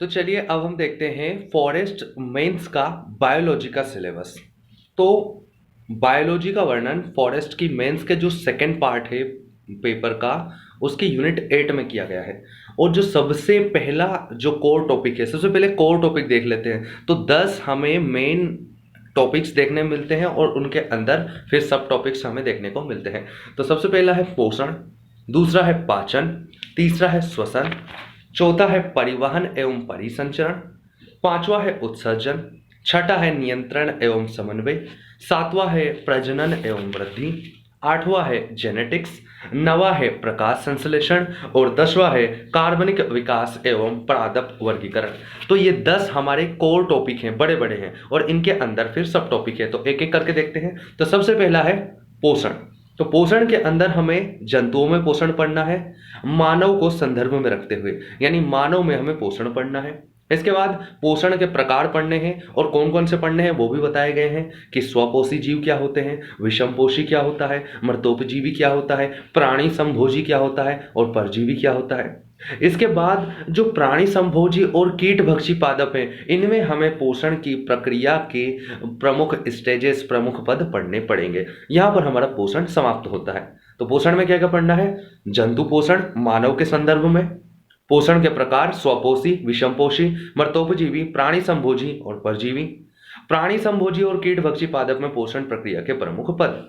तो चलिए अब हम देखते हैं फॉरेस्ट मेंस का बायोलॉजी का सिलेबस। तो बायोलॉजी का वर्णन फॉरेस्ट की मेंस के जो सेकंड पार्ट है पेपर का, उसके यूनिट 8 में किया गया है। और जो सबसे पहला जो कोर टॉपिक है, सबसे पहले कोर टॉपिक देख लेते हैं। तो 10 हमें मेन टॉपिक्स देखने मिलते हैं और उनके अंदर फिर सब टॉपिक्स हमें देखने को मिलते हैं। तो सबसे पहला है पोषण, दूसरा है पाचन, तीसरा है श्वसन, चौथा है परिवहन एवं परिसंचरण, पांचवा है उत्सर्जन, छठा है नियंत्रण एवं समन्वय, सातवां है प्रजनन एवं वृद्धि, आठवां है जेनेटिक्स, नवा है प्रकाश संश्लेषण और 10वां है कार्बनिक विकास एवं पादप वर्गीकरण। तो ये 10 हमारे कोर टॉपिक हैं, बड़े बड़े हैं, और इनके अंदर फिर सब टॉपिक है। तो एक एक करके देखते हैं। तो सबसे पहला है पोषण। तो पोषण के अंदर हमें जंतुओं में पोषण पढ़ना है, मानव को संदर्भ में रखते हुए, यानी मानव में हमें पोषण पढ़ना है। इसके बाद पोषण के प्रकार पढ़ने हैं और कौन कौन से पढ़ने हैं वो भी बताए गए हैं कि स्वपोषी जीव क्या होते हैं, विषमपोषी क्या होता है, मृतोपजीवी क्या होता है, प्राणी संभोजी क्या होता है और परजीवी क्या होता है। इसके बाद जो प्राणी संभोजी और कीटभक्षी पादप हैं, इनमें हमें पोषण की प्रक्रिया के प्रमुख स्टेजेस, प्रमुख पद पढ़ने पड़ेंगे। यहां पर हमारा पोषण समाप्त होता है। तो पोषण में क्या क्या पढ़ना है? जंतु पोषण मानव के संदर्भ में, पोषण के प्रकार स्वपोषी, विषमपोषी, मृतोपजीवी, प्राणी संभोजी और परजीवी, प्राणी संभोजी और कीटभक्षी पादप में पोषण प्रक्रिया के प्रमुख पद।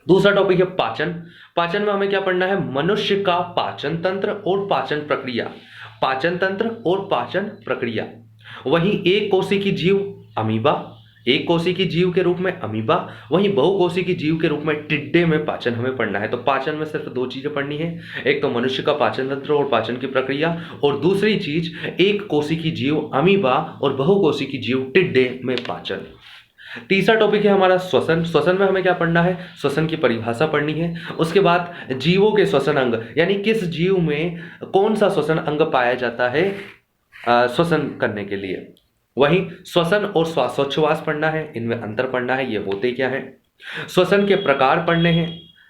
दूसरा टॉपिक है पाचन। पाचन में हमें क्या पढ़ना है? मनुष्य का पाचन तंत्र और पाचन प्रक्रिया, पाचन तंत्र और पाचन प्रक्रिया। वहीं एक कोशिकी की जीव अमीबा, एक कोशिकी की जीव के रूप में अमीबा, वहीं बहुकोशिकी की जीव के रूप में टिड्डे में पाचन हमें पढ़ना है। तो पाचन में सिर्फ दो चीजें पढ़नी है, एक तो मनुष्य का पाचन तंत्र और पाचन की प्रक्रिया, और दूसरी चीज एक कोशिकी की जीव अमीबा और बहुकोशिकी की जीव टिड्डे में पाचन। तीसरा टॉपिक है हमारा श्वसन। श्वसन में हमें क्या पढ़ना है? श्वसन की परिभाषा पढ़नी है। उसके बाद जीवों के श्वसन अंग, यानी किस जीव में कौन सा श्वसन अंग पाया जाता है श्वसन करने के लिए। वहीं श्वसन और श्वासोच्छ्वास पढ़ना है, इनमें अंतर पढ़ना है, ये होते क्या है। श्वसन के प्रकार पढ़ने हैं,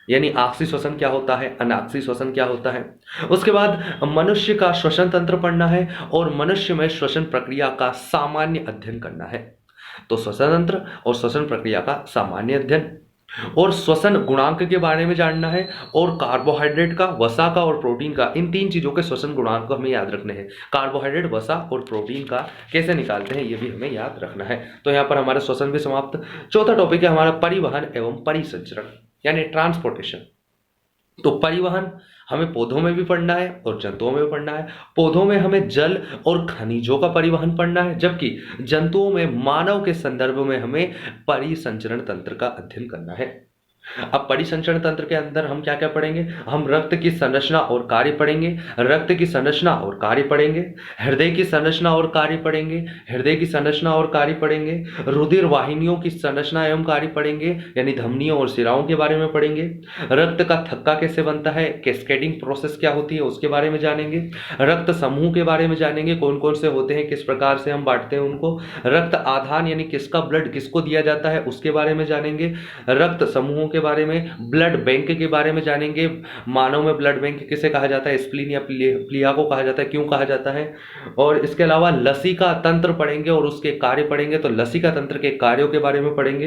यानी आक्सीय श्वसन क्या होता है, अनाक्सीय श्वसन क्या होता है। उसके बाद मनुष्य का श्वसन तंत्र पढ़ना है और मनुष्य में श्वसन प्रक्रिया का सामान्य अध्ययन करना है। तो श्वसन तंत्र और श्वसन प्रक्रिया का सामान्य अध्ययन, और श्वसन गुणांक के बारे में जानना है, और कार्बोहाइड्रेट का, वसा का और प्रोटीन का, इन तीन चीजों के श्वसन गुणांक को हमें याद रखने हैं। कार्बोहाइड्रेट, वसा और प्रोटीन का कैसे निकालते हैं ये भी हमें याद रखना है। तो यहाँ पर हमारा श्वसन भी समाप्त। चौथा टॉपिक है हमारा परिवहन एवं परिसंचरण, यानी ट्रांसपोर्टेशन। तो परिवहन हमें पौधों में भी पढ़ना है और जंतुओं में भी पढ़ना है। पौधों में हमें जल और खनिजों का परिवहन पढ़ना है, जबकि जंतुओं में मानव के संदर्भ में हमें परिसंचरण तंत्र का अध्ययन करना है। अब परिसंचरण तंत्र के अंदर हम क्या क्या पढ़ेंगे? हम रक्त की संरचना और कार्य पढ़ेंगे, रक्त की संरचना और कार्य पढ़ेंगे, हृदय की संरचना और कार्य पढ़ेंगे, हृदय की संरचना और कार्य पढ़ेंगे, रुधिर वाहिनियों की संरचना एवं कार्य पढ़ेंगे, यानी धमनियों और शिराओं के बारे में पढ़ेंगे। रक्त का थक्का कैसे बनता है, कैस्केडिंग प्रोसेस क्या होती है, उसके बारे में जानेंगे। रक्त समूह के बारे में जानेंगे, कौन कौन से होते हैं, किस प्रकार से हम बांटते हैं उनको। रक्त आधान, यानी किसका ब्लड किसको दिया जाता है, उसके बारे में जानेंगे। रक्त समूहों के बारे में, ब्लड बैंक के बारे में जानेंगे। मानव में ब्लड बैंक किसे कहा जाता है? स्प्लीन या प्लीहा को कहा जाता है, क्यों कहा जाता है। और इसके अलावा लसिका तंत्र पढ़ेंगे और उसके कार्य पढ़ेंगे, तो लसिका तंत्र के कार्यों के बारे में पढ़ेंगे।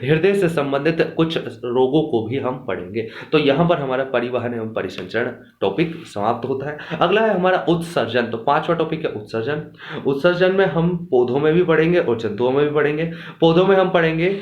हृदय से संबंधित कुछ रोगों को भी हम पढ़ेंगे। तो यहां पर हमारा परिवहन एवं परिसंचरण टॉपिक समाप्त होता है। अगला है हमारा उत्सर्जन। तो पांचवा टॉपिक है उत्सर्जन। उत्सर्जन में हम पौधों में भी पढ़ेंगे और जंतुओं में भी पढ़ेंगे। पौधों में हम पढ़ेंगे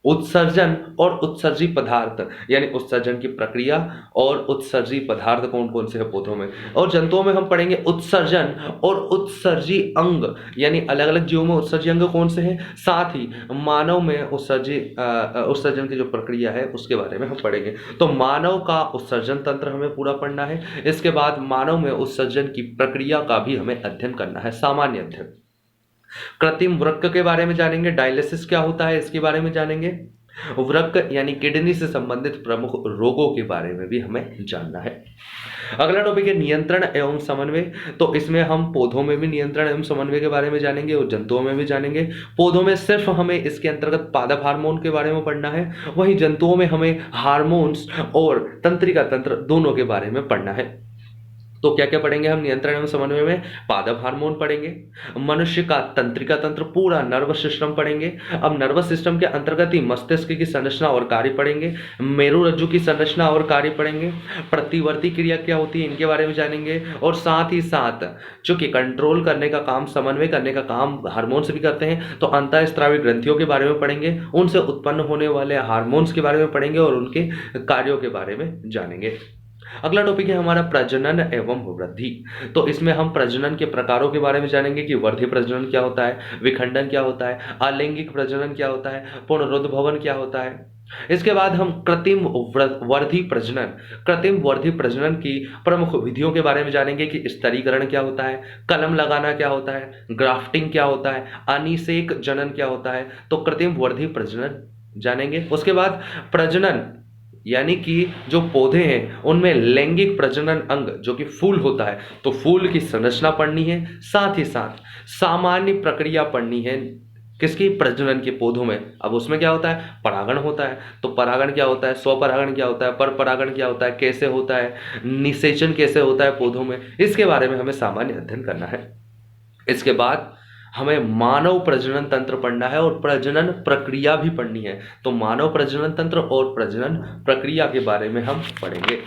उत्सर्जन और उत्सर्जी पदार्थ, यानी उत्सर्जन की प्रक्रिया और उत्सर्जी पदार्थ कौन कौन से है पौधों में। और जंतुओं में हम पढ़ेंगे उत्सर्जन और उत्सर्जी अंग, यानी अलग अलग जीवों में उत्सर्जी अंग कौन से हैं। साथ ही मानव में उत्सर्जन की जो प्रक्रिया है उसके बारे में हम पढ़ेंगे। तो मानव का उत्सर्जन तंत्र हमें पूरा पढ़ना है। इसके बाद मानव में उत्सर्जन की प्रक्रिया का भी हमें अध्ययन करना है, सामान्य अध्ययन। कृत्रिम वृक्क के बारे में जानेंगे, डायलिसिस क्या होता है इसके बारे में जानेंगे। वृक्क यानी किडनी से संबंधित प्रमुख रोगों के बारे में भी हमें जानना है। अगला टॉपिक है नियंत्रण एवं समन्वय। तो इसमें हम पौधों में भी नियंत्रण एवं समन्वय के बारे में जानेंगे और जंतुओं में भी जानेंगे। पौधों में सिर्फ हमें इसके अंतर्गत पादप हार्मोन के बारे में पढ़ना है, वहीं जंतुओं में हमें हार्मोन्स और तंत्रिका तंत्र दोनों के बारे में पढ़ना है। तो क्या क्या पढ़ेंगे हम नियंत्रण एवं समन्वय में? पादप हार्मोन पढ़ेंगे, मनुष्य का तंत्रिका तंत्र पूरा नर्वस सिस्टम पढ़ेंगे। अब नर्वस सिस्टम के अंतर्गत ही मस्तिष्क की संरचना और कार्य पढ़ेंगे, मेरुरज्जु की संरचना और कार्य पढ़ेंगे, प्रतिवर्ती क्रिया क्या होती है इनके बारे में जानेंगे, और साथ ही साथ चूंकि कंट्रोल करने का काम, समन्वय करने का काम हार्मोन से भी करते हैं, तो अंतःस्रावी ग्रंथियों के बारे में पढ़ेंगे, उनसे उत्पन्न होने वाले हार्मोन्स के बारे में पढ़ेंगे और उनके कार्यों के बारे में जानेंगे। अगला टॉपिक है हमारा प्रजनन एवं वृद्धि। तो इसमें हम प्रजनन के प्रकारों के बारे में जानेंगे कि वर्धी प्रजनन क्या होता है, विखंडन क्या होता है, अलैंगिक प्रजनन क्या होता है, पुनरुद्भवन क्या होता है। इसके बाद हम कृत्रिम वर्धी प्रजनन की प्रमुख विधियों के बारे में जानेंगे कि स्तरीकरण क्या होता है, कलम लगाना क्या होता है, ग्राफ्टिंग क्या होता है, अनिषेक जनन क्या होता है। तो कृत्रिम वर्धी प्रजनन जानेंगे। उसके बाद प्रजनन यानी कि जो पौधे हैं उनमें लैंगिक प्रजनन अंग जो कि फूल होता है, तो फूल की संरचना पढ़नी है, साथ ही साथ सामान्य प्रक्रिया पढ़नी है किसकी? प्रजनन के पौधों में। अब उसमें क्या होता है? परागण होता है। तो परागण क्या होता है, स्वपरागण क्या होता है, पर परागण क्या होता है, कैसे होता है, निषेचन कैसे होता है पौधों में, इसके बारे में हमें सामान्य अध्ययन करना है। इसके बाद हमें मानव प्रजनन तंत्र पढ़ना है और प्रजनन प्रक्रिया भी पढ़नी है। तो मानव प्रजनन तंत्र और प्रजनन प्रक्रिया के बारे में हम पढ़ेंगे।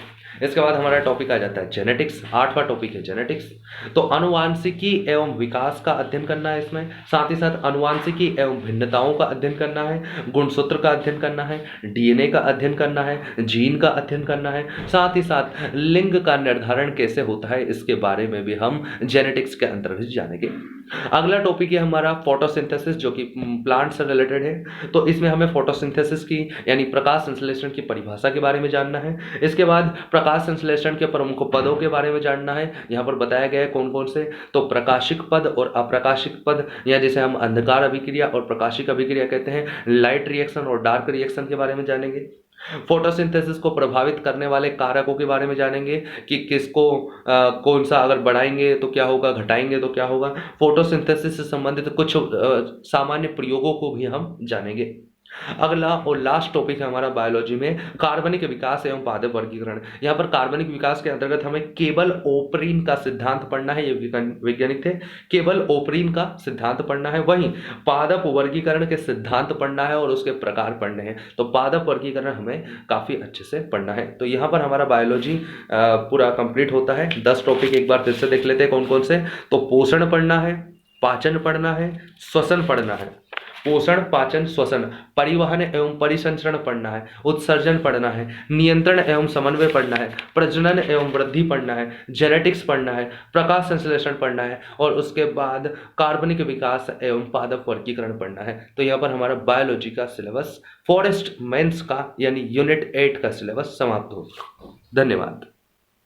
इसके बाद हमारा टॉपिक आ जाता है जेनेटिक्स। 8वां टॉपिक है जेनेटिक्स। तो अनुवांशिकी एवं विकास का अध्ययन करना है इसमें, साथ ही साथ अनुवांशिकी एवं भिन्नताओं का अध्ययन करना है, गुणसूत्र का अध्ययन करना है, डीएनए का अध्ययन करना है, जीन का अध्ययन करना है, साथ ही साथ लिंग का निर्धारण कैसे होता है इसके बारे में भी हम जेनेटिक्स के अंतर्गत जानेंगे। अगला टॉपिक है हमारा फोटोसिंथेसिस, जो कि प्लांट से रिलेटेड है। तो इसमें हमें फोटोसिंथेसिस की यानी प्रकाश संश्लेषण की परिभाषा के बारे में जानना है। इसके बाद प्रकाश संश्लेषण के प्रमुख पदों के बारे में जानना है। यहाँ पर बताया गया है कौन कौन से, तो प्रकाशिक पद और अप्रकाशिक पद, या जिसे हम अंधकार अभिक्रिया और प्रकाशिक अभिक्रिया कहते हैं, लाइट रिएक्शन और डार्क रिएक्शन के बारे में जानेंगे। फोटोसिंथेसिस को प्रभावित करने वाले कारकों के बारे में जानेंगे कि किसको कौन सा अगर बढ़ाएंगे तो क्या होगा, घटाएंगे तो क्या होगा। फोटोसिंथेसिस से संबंधित कुछ सामान्य प्रयोगों को भी हम जानेंगे। अगला और लास्ट टॉपिक है हमारा बायोलॉजी में कार्बनिक विकास एवं पादप वर्गीकरण। यहाँ पर कार्बनिक विकास के अंतर्गत हमें केवल ओपरीन का सिद्धांत पढ़ना है, ये वैज्ञानिक थे, केवल ओपरीन का सिद्धांत पढ़ना है। वहीं पादप वर्गीकरण के सिद्धांत पढ़ना है और उसके प्रकार पढ़ने हैं। तो पादप वर्गीकरण हमें काफी अच्छे से पढ़ना है। तो यहाँ पर हमारा बायोलॉजी पूरा कंप्लीट होता है। 10 टॉपिक एक बार फिर से देख लेते हैं कौन कौन से। तो पोषण पढ़ना है, पाचन पढ़ना है, श्वसन पढ़ना है, पोषण, पाचन, श्वसन, परिवहन एवं परिसंचरण पढ़ना है, उत्सर्जन पढ़ना है, नियंत्रण एवं समन्वय पढ़ना है, प्रजनन एवं वृद्धि पढ़ना है, जेनेटिक्स पढ़ना है, प्रकाश संश्लेषण पढ़ना है, और उसके बाद कार्बनिक विकास एवं पादप वर्गीकरण पढ़ना है। तो यहाँ पर हमारा बायोलॉजी का सिलेबस फॉरेस्ट मेंस का यानी यूनिट 8 का सिलेबस समाप्त हो। धन्यवाद।